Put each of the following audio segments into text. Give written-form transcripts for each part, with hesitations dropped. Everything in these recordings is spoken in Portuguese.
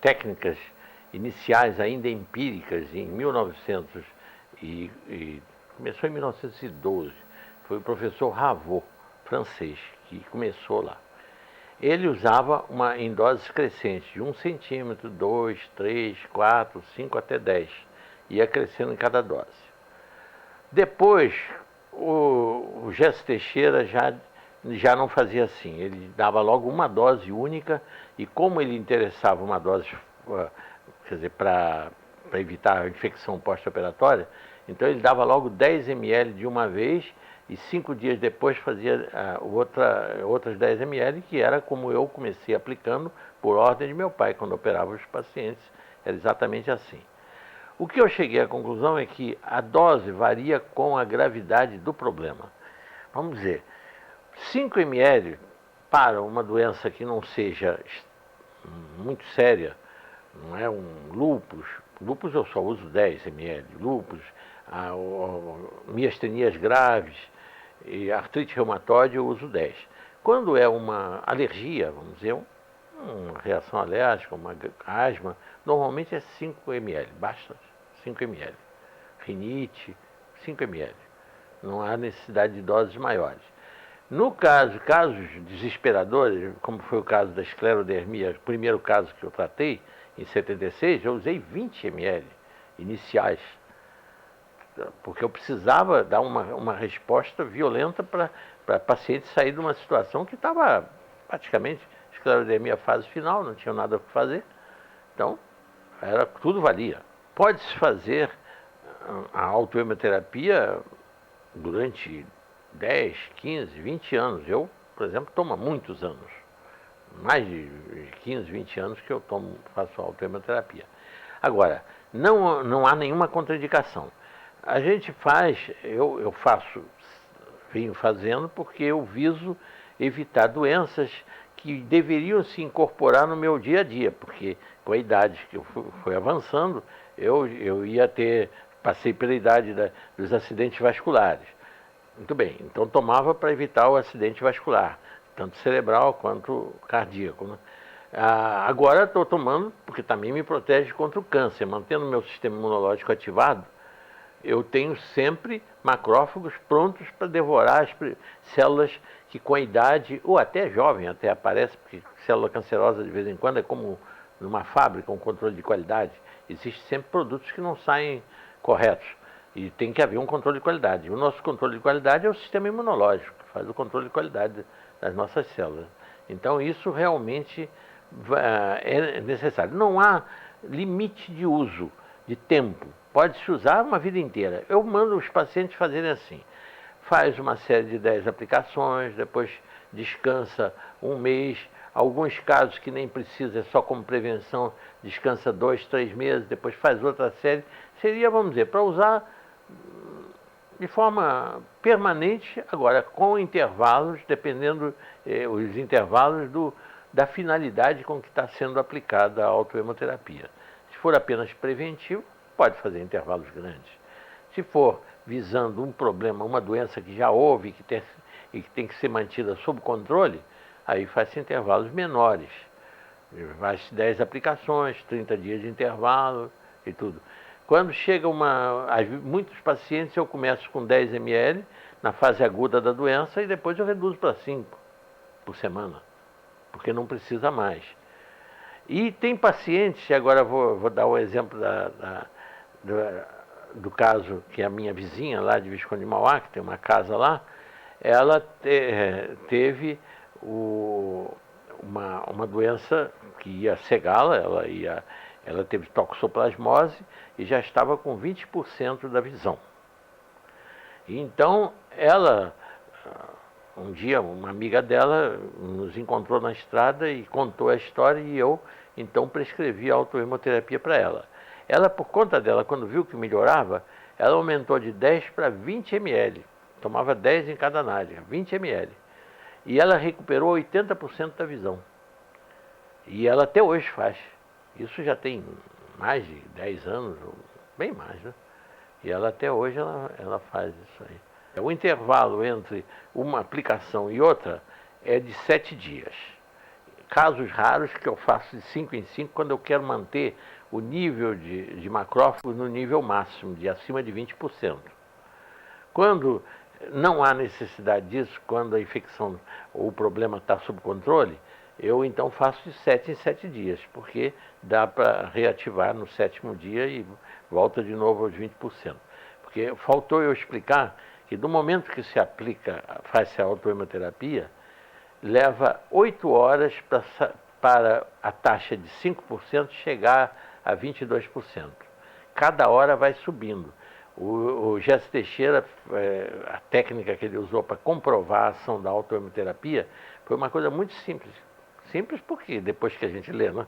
técnicas iniciais ainda empíricas em 1900 começou em 1912. Foi o professor Ravoux, francês, que começou lá. Ele usava em doses crescentes, de 1 centímetro, 2, 3, 4, 5 até 10. Ia crescendo em cada dose. Depois, o Gesso Teixeira já não fazia assim. Ele dava logo uma dose única e como ele interessava uma dose, quer dizer, para evitar a infecção pós-operatória, então ele dava logo 10 ml de uma vez e 5 dias depois fazia outras 10 ml, que era como eu comecei aplicando por ordem de meu pai, quando operava os pacientes, era exatamente assim. O que eu cheguei à conclusão é que a dose varia com a gravidade do problema. Vamos dizer, 5 ml para uma doença que não seja muito séria, não é um lúpus. Lúpus eu só uso 10 ml. Lúpus, miastenias graves e artrite reumatoide eu uso 10. Quando é uma alergia, vamos dizer, uma reação alérgica, uma asma, normalmente é 5 ml, basta 5 ml. Rinite, 5 ml. Não há necessidade de doses maiores. No casos desesperadores, como foi o caso da esclerodermia, o primeiro caso que eu tratei, em 76, eu usei 20 ml iniciais, porque eu precisava dar uma resposta violenta para paciente sair de uma situação que estava praticamente esclerodermia fase final, não tinha nada para fazer. Então, tudo valia. Pode-se fazer a autohemoterapia durante 10, 15, 20 anos. Eu, por exemplo, tomo há muitos anos. Mais de 15, 20 anos que eu faço autohemoterapia. Agora, não há nenhuma contraindicação. A gente eu venho fazendo porque eu viso evitar doenças que deveriam se incorporar no meu dia a dia, porque com a idade que eu fui avançando, eu passei pela idade dos acidentes vasculares. Muito bem, então tomava para evitar o acidente vascular, tanto cerebral quanto cardíaco, né? Agora estou tomando porque também me protege contra o câncer, mantendo meu sistema imunológico ativado. Eu tenho sempre macrófagos prontos para devorar as células que com a idade, ou até jovem, até aparece, porque célula cancerosa de vez em quando é como numa fábrica, um controle de qualidade. Existem sempre produtos que não saem corretos. E tem que haver um controle de qualidade. O nosso controle de qualidade é o sistema imunológico, que faz o controle de qualidade das nossas células. Então, isso realmente é necessário. Não há limite de uso, de tempo. Pode-se usar uma vida inteira. Eu mando os pacientes fazerem assim. Faz uma série de 10 aplicações, depois descansa um mês. Alguns casos que nem precisa, é só como prevenção, descansa 2, 3 meses, depois faz outra série. Seria, vamos dizer, para usar de forma permanente, agora com intervalos, dependendo os intervalos da finalidade com que está sendo aplicada a autohemoterapia. Se for apenas preventivo, pode fazer intervalos grandes. Se for visando um problema, uma doença que já houve e que tem que ser mantida sob controle, aí faz-se intervalos menores. Faz 10 aplicações, 30 dias de intervalo e tudo. Quando chega muitos pacientes, eu começo com 10 ml na fase aguda da doença e depois eu reduzo para 5 por semana, porque não precisa mais. E tem pacientes, agora vou dar o exemplo do caso que a minha vizinha lá de Visconde de Mauá, que tem uma casa lá, ela teve uma doença que ia cegá-la, ela teve toxoplasmose e já estava com 20% da visão. E então, um dia, uma amiga dela nos encontrou na estrada e contou a história e eu, então, prescrevi a autohemoterapia para ela. Ela, por conta dela, quando viu que melhorava, ela aumentou de 10 para 20 ml. Tomava 10 em cada náusea, 20 ml. E ela recuperou 80% da visão. E ela até hoje faz. Isso já tem mais de 10 anos, bem mais, né? E ela até hoje ela faz isso aí. O intervalo entre uma aplicação e outra é de 7 dias. casos raros que eu faço de 5 em 5 quando eu quero manter o nível de macrófagos no nível máximo, de acima de 20%. Quando não há necessidade disso, quando a infecção ou o problema está sob controle, eu então faço de 7 em 7 dias, porque dá para reativar no 7º dia e volta de novo aos 20%. Porque faltou eu explicar que do momento que se aplica, faz-se a autohemoterapia, leva 8 horas para a taxa de 5% chegar a 22%. Cada hora vai subindo. O Jesse Teixeira, a técnica que ele usou para comprovar a ação da autohemoterapia foi uma coisa muito simples. Simples porque depois que a gente lê, né?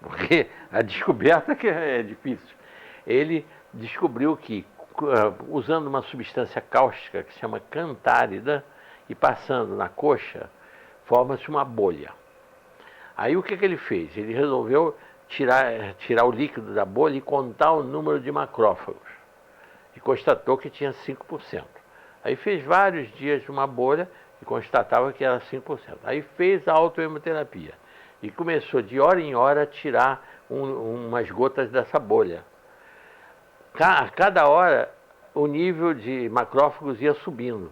Porque a descoberta que é difícil. Ele descobriu que usando uma substância cáustica que se chama cantárida e passando na coxa, forma-se uma bolha. Aí o que ele fez? Ele resolveu tirar o líquido da bolha e contar o número de macrófagos. E constatou que tinha 5%. Aí fez vários dias de uma bolha e constatava que era 5%. Aí fez a autohemoterapia e começou de hora em hora a tirar umas gotas dessa bolha. A cada hora o nível de macrófagos ia subindo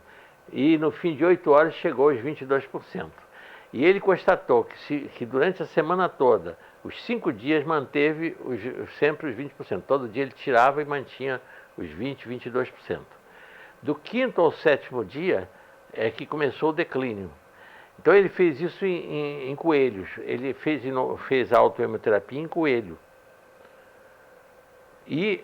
e no fim de 8 horas chegou aos 22%. E ele constatou que durante a semana toda, os 5 dias manteve sempre os 20%. Todo dia ele tirava e mantinha os 20%, 22%. Do 5º ao 7º dia é que começou o declínio. Então ele fez isso em coelhos. Ele fez a autohemoterapia em coelho. E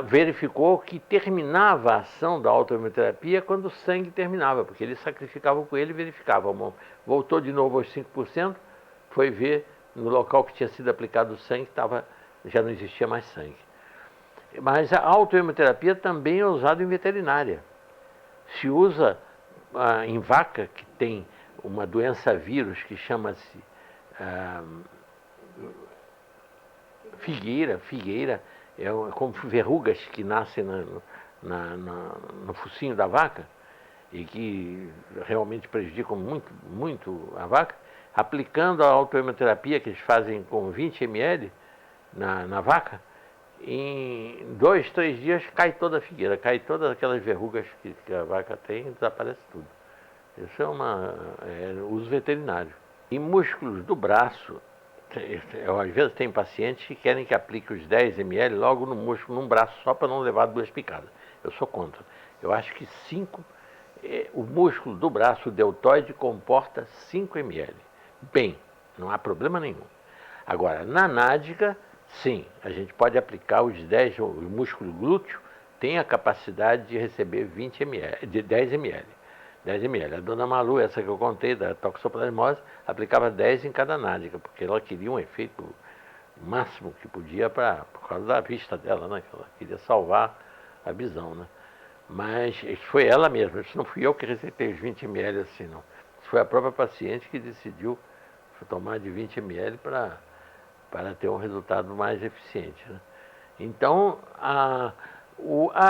verificou que terminava a ação da autohemoterapia quando o sangue terminava, porque ele sacrificava o coelho e verificava. Voltou de novo aos 5%, foi ver no local que tinha sido aplicado o sangue, já não existia mais sangue. Mas a autohemoterapia também é usada em veterinária. Se usa em vaca que tem uma doença vírus que chama-se figueira, como verrugas que nascem no focinho da vaca e que realmente prejudicam muito, muito a vaca, aplicando a autohemoterapia que eles fazem com 20 ml na vaca, em 2, 3 dias cai toda a figueira, cai todas aquelas verrugas que a vaca tem e desaparece tudo. Isso é uso veterinário. Em músculos do braço, às vezes tem pacientes que querem que aplique os 10 ml logo no músculo, num braço só para não levar 2 picadas. Eu sou contra. Eu acho que o músculo do braço, o deltoide, comporta 5 ml. Bem, não há problema nenhum. Agora, na nádega, sim, a gente pode aplicar os 10, o músculo glúteo tem a capacidade de receber 20 ml, de 10 ml. 10 ml. A dona Malu, essa que eu contei, da toxoplasmose, aplicava 10 em cada nádega, porque ela queria um efeito máximo que podia por causa da vista dela, né? Ela queria salvar a visão, né? Mas isso foi ela mesma, isso não fui eu que receitei os 20 ml assim, não. Isso foi a própria paciente que decidiu tomar de 20 ml para ter um resultado mais eficiente, né? Então, a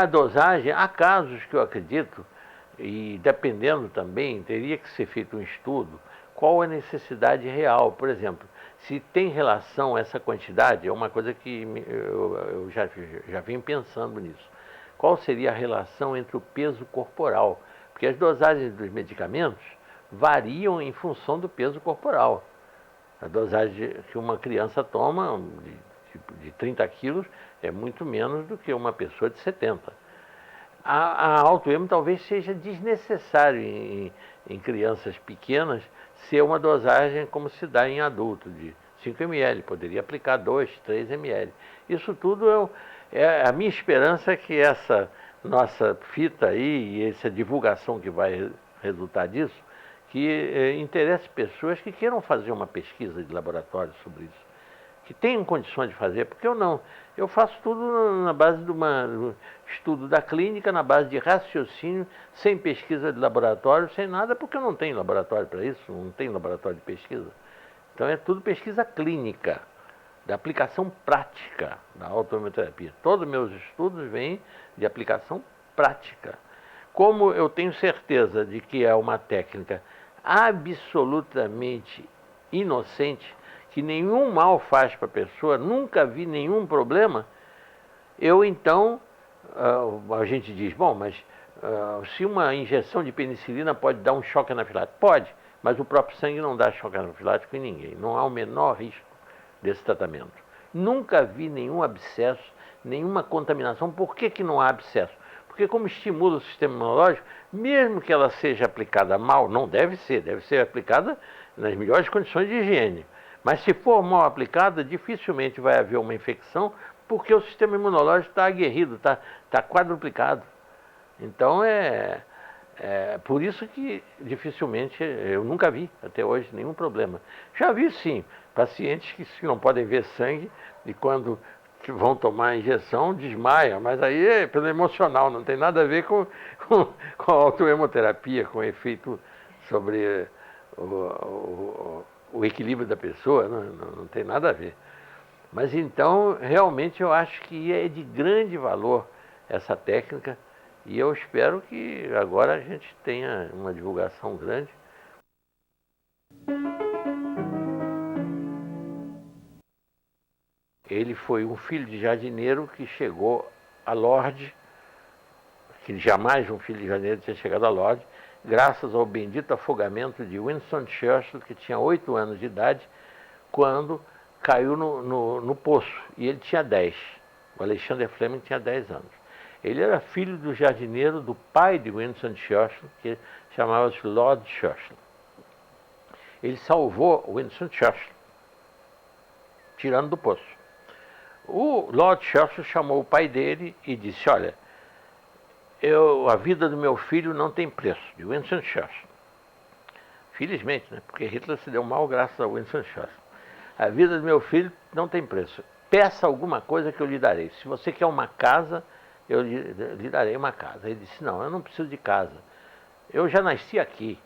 dosagem, há casos que eu acredito, e dependendo também, teria que ser feito um estudo, qual a necessidade real. Por exemplo, se tem relação essa quantidade, é uma coisa que eu já vim pensando nisso. Qual seria a relação entre o peso corporal? Porque as dosagens dos medicamentos variam em função do peso corporal. A dosagem que uma criança toma de 30 quilos é muito menos do que uma pessoa de 70. A autohemo talvez seja desnecessário em crianças pequenas ser uma dosagem como se dá em adulto, de 5 ml, poderia aplicar 2, 3 ml. Isso tudo é a minha esperança, é que essa nossa fita aí e essa divulgação que vai resultar disso, que interesse pessoas que queiram fazer uma pesquisa de laboratório sobre isso, que tenham condições de fazer, porque eu não. Eu faço tudo na base do estudo da clínica, na base de raciocínio, sem pesquisa de laboratório, sem nada, porque eu não tenho laboratório para isso, não tenho laboratório de pesquisa. Então é tudo pesquisa clínica, da aplicação prática da autohemoterapia. Todos os meus estudos vêm de aplicação prática. Como eu tenho certeza de que é uma técnica absolutamente inocente, que nenhum mal faz para a pessoa, nunca vi nenhum problema, eu então, a gente diz, bom, mas se uma injeção de penicilina pode dar um choque anafilático? Pode, mas o próprio sangue não dá choque anafilático em ninguém, não há o menor risco desse tratamento. Nunca vi nenhum abscesso, nenhuma contaminação. Por que, que não há abscesso? Porque como estimula o sistema imunológico, mesmo que ela seja aplicada mal, não deve ser aplicada nas melhores condições de higiene. Mas se for mal aplicada, dificilmente vai haver uma infecção, porque o sistema imunológico está aguerrido, está quadruplicado. Então é por isso que dificilmente, eu nunca vi até hoje nenhum problema. Já vi sim, pacientes que não podem ver sangue e quando vão tomar a injeção desmaiam, mas aí é pelo emocional, não tem nada a ver com a autohemoterapia, com o efeito sobre o equilíbrio da pessoa, não tem nada a ver. Mas então, realmente eu acho que é de grande valor essa técnica e eu espero que agora a gente tenha uma divulgação grande. Ele foi um filho de jardineiro que chegou a Lorde, que jamais um filho de jardineiro tinha chegado a Lorde, graças ao bendito afogamento de Winston Churchill, que tinha 8 anos de idade, quando caiu no poço, e ele tinha 10. O Alexander Fleming tinha 10 anos. Ele era filho do jardineiro do pai de Winston Churchill, que chamava-se Lord Churchill. Ele salvou Winston Churchill, tirando do poço. O Lord Churchill chamou o pai dele e disse, olha, a vida do meu filho não tem preço, de Winston Churchill. Felizmente, né? Porque Hitler se deu mal graças a Winston Churchill. A vida do meu filho não tem preço. Peça alguma coisa que eu lhe darei. Se você quer uma casa, eu lhe darei uma casa. Ele disse, não, eu não preciso de casa. Eu já nasci aqui.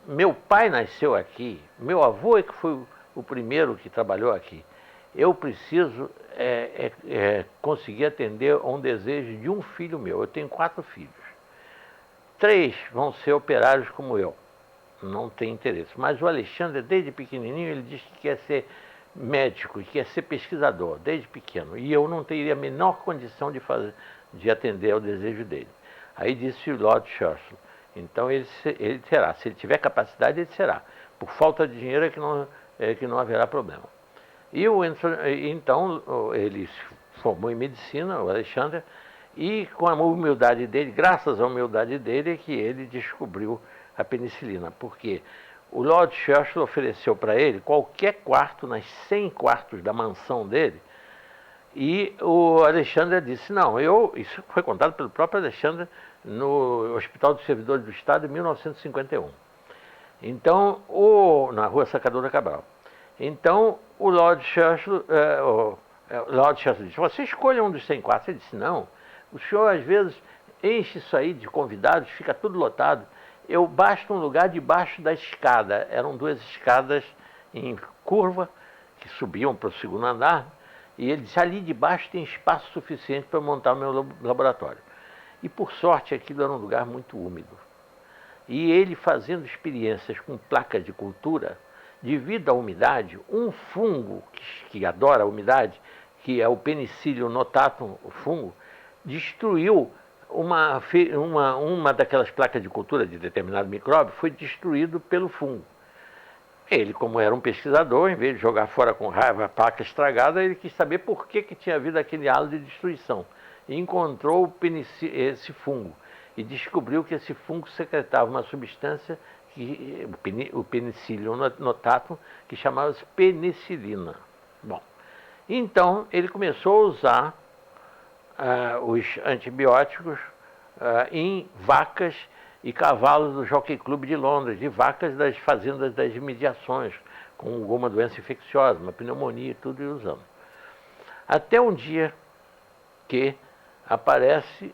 Meu pai nasceu aqui. Meu avô é que foi o primeiro que trabalhou aqui. Eu preciso conseguir atender a um desejo de um filho meu. Eu tenho 4 filhos. 3 vão ser operários como eu. Não tem interesse. Mas o Alexandre, desde pequenininho, ele diz que quer ser médico, que quer ser pesquisador, desde pequeno. E eu não teria a menor condição de atender ao desejo dele. Aí disse o Lord Churchill, então ele terá. Se ele tiver capacidade, ele será. Por falta de dinheiro é que não haverá problema. E então ele se formou em medicina, o Alexandre, e com a humildade dele, graças à humildade dele, é que ele descobriu a penicilina, porque o Lord Churchill ofereceu para ele qualquer quarto nas 100 quartos da mansão dele, e o Alexandre disse, não, isso foi contado pelo próprio Alexandre no Hospital dos Servidores do Estado em 1951. Então, na rua Sacadura Cabral. Então, o Lord Churchill disse, você escolha um dos 100 quartos. Ele disse, não, o senhor às vezes enche isso aí de convidados, fica tudo lotado. Basta um lugar debaixo da escada. Eram 2 escadas em curva que subiam para o 2º andar. E ele disse, ali debaixo tem espaço suficiente para montar o meu laboratório. E por sorte aquilo era um lugar muito úmido. E ele fazendo experiências com placas de cultura, devido à umidade, um fungo que adora a umidade, que é o Penicillium notatum, o fungo, destruiu uma daquelas placas de cultura de determinado micróbio, foi destruído pelo fungo. Ele, como era um pesquisador, em vez de jogar fora com raiva a placa estragada, ele quis saber por que tinha havido aquele halo de destruição. E encontrou esse fungo. E descobriu que esse fungo secretava uma substância, o Penicillium notatum, que chamava-se penicilina. Bom, então ele começou a usar os antibióticos em vacas e cavalos do Jockey Club de Londres, e vacas das fazendas das imediações, com alguma doença infecciosa, uma pneumonia e tudo, e usando. Até um dia que aparece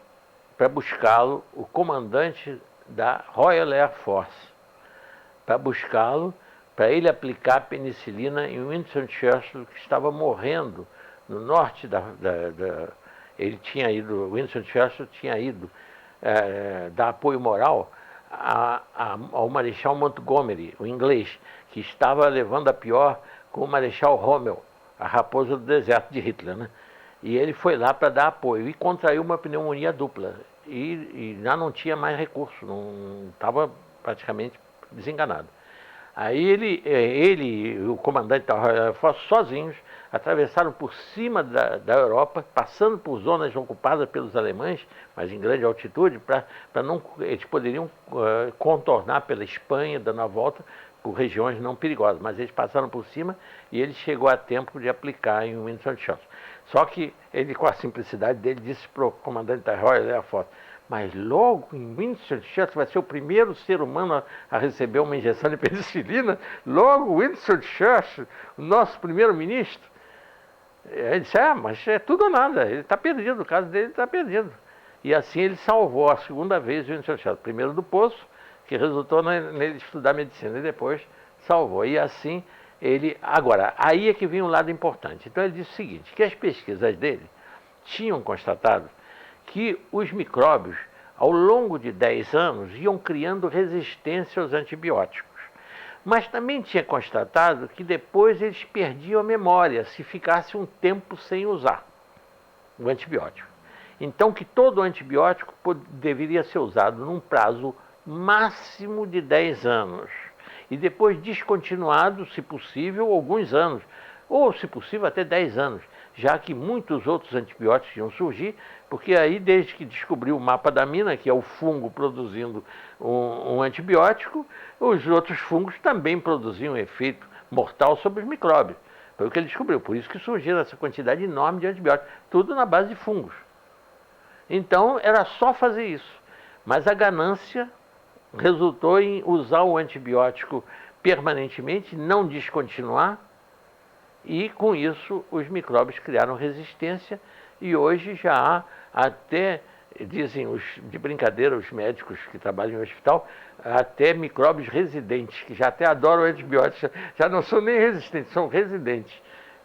para buscá-lo o comandante da Royal Air Force, para buscá-lo, para ele aplicar penicilina em Winston Churchill, que estava morrendo no norte ele tinha ido, Winston Churchill tinha ido dar apoio moral ao Marechal Montgomery, o inglês, que estava levando a pior com o Marechal Rommel, a raposa do deserto de Hitler, né? E ele foi lá para dar apoio e contraiu uma pneumonia dupla. E já não tinha mais recurso, não estava praticamente desenganado. Aí ele e o comandante da Royal Force, sozinhos, atravessaram por cima da Europa, passando por zonas ocupadas pelos alemães, mas em grande altitude, eles poderiam contornar pela Espanha, dando a volta por regiões não perigosas. Mas eles passaram por cima e ele chegou a tempo de aplicar em Winston Churchill. Só que ele, com a simplicidade dele, disse para o comandante da Royal Air Force: mas logo em Winston Churchill vai ser o primeiro ser humano a receber uma injeção de penicilina. Logo Winston Churchill, o nosso primeiro-ministro. Ele disse: mas é tudo ou nada, ele está perdido, o caso dele está perdido. E assim ele salvou a segunda vez Winston Churchill. Primeiro do poço, que resultou nele estudar medicina, e depois salvou. E assim ele... Agora, aí é que vem um lado importante. Então ele disse o seguinte, que as pesquisas dele tinham constatado que os micróbios, ao longo de 10 anos, iam criando resistência aos antibióticos. Mas também tinha constatado que depois eles perdiam a memória se ficasse um tempo sem usar o antibiótico. Então que todo antibiótico deveria ser usado num prazo máximo de 10 anos. E depois descontinuado, se possível, alguns anos. Ou, se possível, até 10 anos. Já que muitos outros antibióticos iam surgir, porque aí, desde que descobriu o mapa da mina, que é o fungo produzindo um antibiótico, os outros fungos também produziam um efeito mortal sobre os micróbios. Foi o que ele descobriu. Por isso que surgiu essa quantidade enorme de antibióticos. Tudo na base de fungos. Então, era só fazer isso. Mas a ganância resultou em usar o antibiótico permanentemente, não descontinuar, e com isso os micróbios criaram resistência e hoje já há até, dizem de brincadeira os médicos que trabalham em hospital, até micróbios residentes, que já até adoram antibióticos, já não são nem resistentes, são residentes,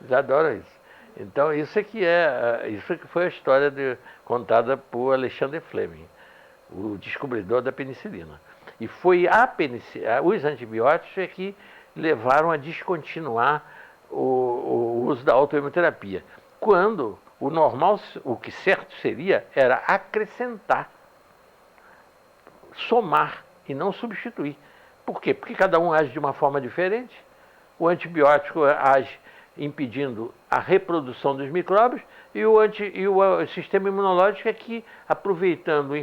já adoram isso. Então isso é que foi a história contada por Alexander Fleming, o descobridor da penicilina. E foi os antibióticos é que levaram a descontinuar o uso da autoimunoterapia. Quando o normal, o que certo seria, era acrescentar, somar e não substituir. Por quê? Porque cada um age de uma forma diferente. O antibiótico age impedindo a reprodução dos micróbios e o sistema imunológico é que, aproveitando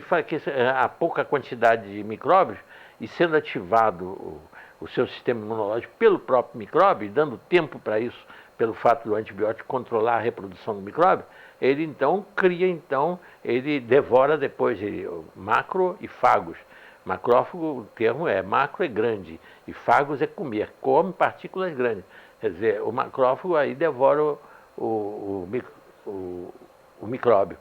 a pouca quantidade de micróbios e sendo ativado o seu sistema imunológico pelo próprio micróbio, e dando tempo para isso, pelo fato do antibiótico controlar a reprodução do micróbio, ele então ele devora depois macro e fagos. Macrófago, o termo macro é grande, e fagos é comer, come partículas grandes. Quer dizer, o macrófago aí devora o micróbio,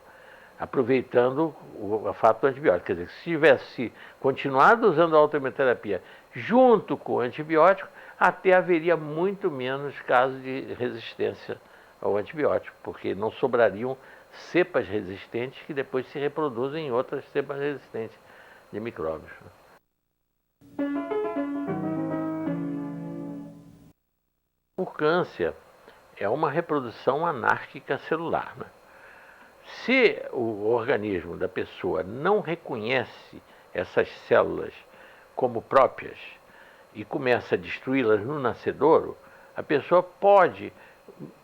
aproveitando o fato do antibiótico. Quer dizer, se tivesse continuado usando a autoimunoterapia junto com o antibiótico, até haveria muito menos casos de resistência ao antibiótico, porque não sobrariam cepas resistentes que depois se reproduzem em outras cepas resistentes de micróbios. O câncer é uma reprodução anárquica celular, né? Se o organismo da pessoa não reconhece essas células como próprias e começa a destruí-las no nascedouro, a pessoa pode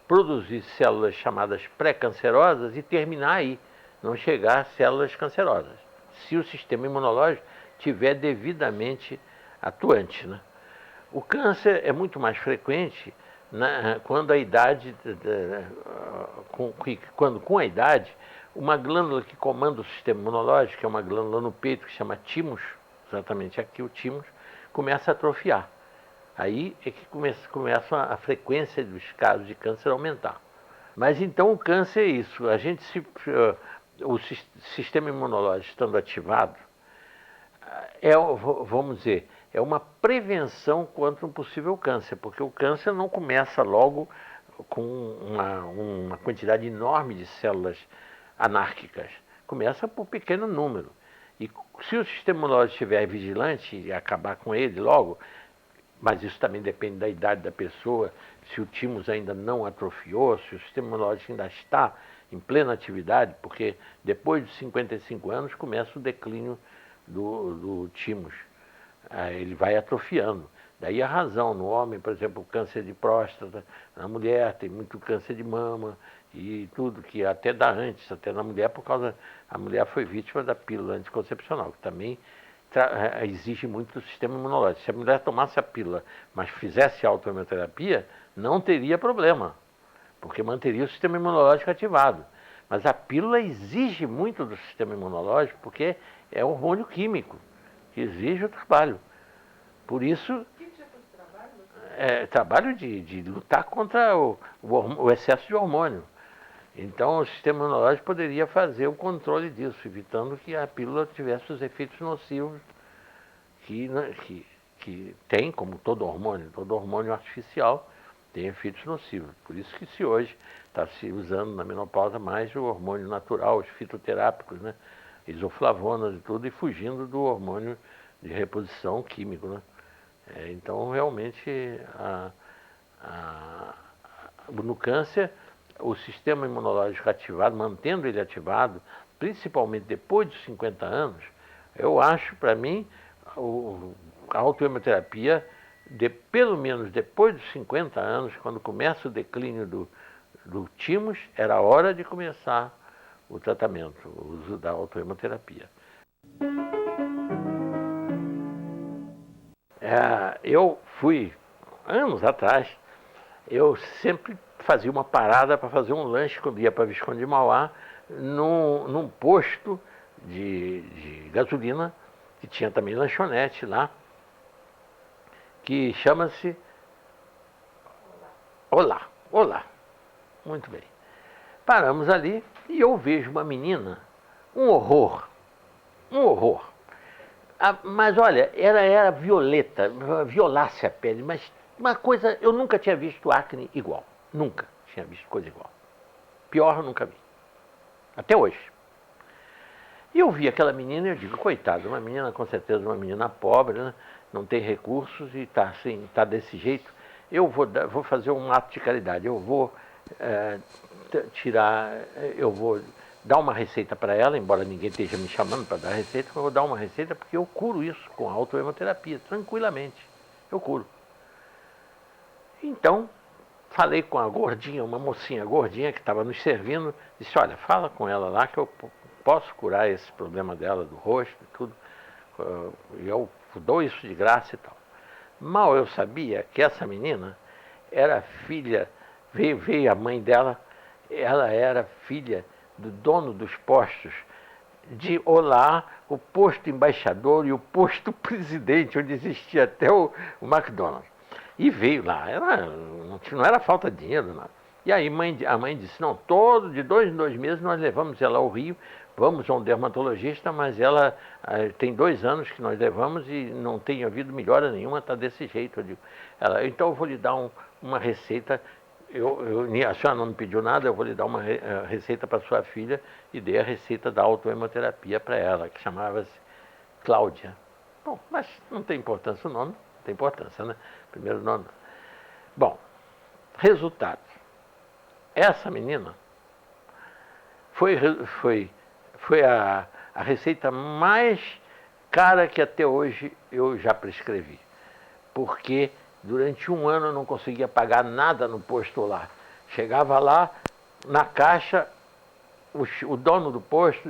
produzir células chamadas pré-cancerosas e terminar aí, não chegar a células cancerosas, se o sistema imunológico estiver devidamente atuante, né? O câncer é muito mais frequente quando com a idade, uma glândula que comanda o sistema imunológico, que é uma glândula no peito que chama thymus, exatamente aqui o thymus, começa a atrofiar. Aí é que começa a frequência dos casos de câncer a aumentar. Mas então o câncer é isso, o sistema imunológico estando ativado, vamos dizer, é uma prevenção contra um possível câncer, porque o câncer não começa logo com uma quantidade enorme de células anárquicas. Começa por pequeno número. E se o sistema imunológico estiver vigilante e acabar com ele logo, mas isso também depende da idade da pessoa, se o thymus ainda não atrofiou, se o sistema imunológico ainda está em plena atividade, porque depois de 55 anos começa o declínio do thymus. Ele vai atrofiando. Daí a razão, no homem, por exemplo, câncer de próstata, na mulher tem muito câncer de mama e tudo, que até dá antes, até na mulher, por causa, a mulher foi vítima da pílula anticoncepcional, que também exige muito do sistema imunológico. Se a mulher tomasse a pílula, mas fizesse autoimunoterapia, não teria problema, porque manteria o sistema imunológico ativado. Mas a pílula exige muito do sistema imunológico, porque é um hormônio químico, que exige o trabalho. Por isso, trabalho de lutar contra o excesso de hormônio. Então, o sistema imunológico poderia fazer o controle disso, evitando que a pílula tivesse os efeitos nocivos que tem, como todo hormônio artificial tem efeitos nocivos. Por isso que se hoje está se usando na menopausa mais o hormônio natural, os fitoterápicos, né? Isoflavonas e tudo, e fugindo do hormônio de reposição químico, né? Então, realmente, no câncer, o sistema imunológico ativado, mantendo ele ativado, principalmente depois dos 50 anos, eu acho, para mim, a autoimunoterapia, pelo menos depois dos 50 anos, quando começa o declínio do thymus, era a hora de começar o tratamento, o uso da autoimunoterapia. Eu fui, anos atrás, eu sempre fazia uma parada para fazer um lanche quando ia para Visconde de Mauá, num posto de gasolina, que tinha também lanchonete lá, que chama-se Olá. Muito bem. Paramos ali e eu vejo uma menina, um horror. Mas olha, ela era violeta, violasse a pele, mas uma coisa, eu nunca tinha visto acne igual. Nunca tinha visto coisa igual. Pior eu nunca vi. Até hoje. E eu vi aquela menina e eu digo, coitada, uma menina, com certeza uma menina pobre, né? Não tem recursos e está assim, tá desse jeito. Eu vou fazer um ato de caridade, eu vou eu vou dar uma receita para ela, embora ninguém esteja me chamando para dar receita, mas eu vou dar uma receita porque eu curo isso com a autoimunoterapia, tranquilamente. Eu curo. Então, falei com a gordinha, uma mocinha gordinha que estava nos servindo, disse, olha, fala com ela lá que eu posso curar esse problema dela do rosto e tudo. Eu dou isso de graça e tal. Mal eu sabia que essa menina era filha, veio a mãe dela, ela era filha do dono dos postos de Olá, o posto embaixador e o posto presidente, onde existia até o McDonald's. E veio lá, não era falta de dinheiro, nada. E aí a mãe disse, não, de 2 em 2 meses nós levamos ela ao Rio, vamos a um dermatologista, mas ela tem 2 anos que nós levamos e não tem havido melhora nenhuma, está desse jeito. Eu digo, então eu vou lhe dar uma receita, a senhora não me pediu nada, eu vou lhe dar uma receita para sua filha e dei a receita da autohemoterapia para ela, que chamava-se Cláudia. Bom, mas não tem importância o nome, tem importância, né? Primeiro nome. Bom, resultado. Essa menina foi a receita mais cara que até hoje eu já prescrevi. Porque durante 1 ano eu não conseguia pagar nada no posto lá. Chegava lá, na caixa, o dono do posto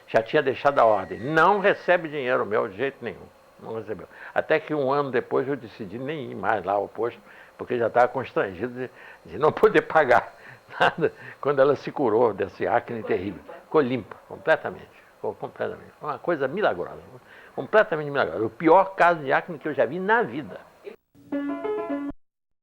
já tinha deixado a ordem. Não recebe dinheiro meu de jeito nenhum. Não recebeu. Até que 1 ano depois eu decidi nem ir mais lá ao posto, porque já estava constrangido de não poder pagar nada quando ela se curou desse acne terrível. Ficou limpa, completamente. Ficou completamente. Uma coisa milagrosa. Completamente milagrosa. O pior caso de acne que eu já vi na vida.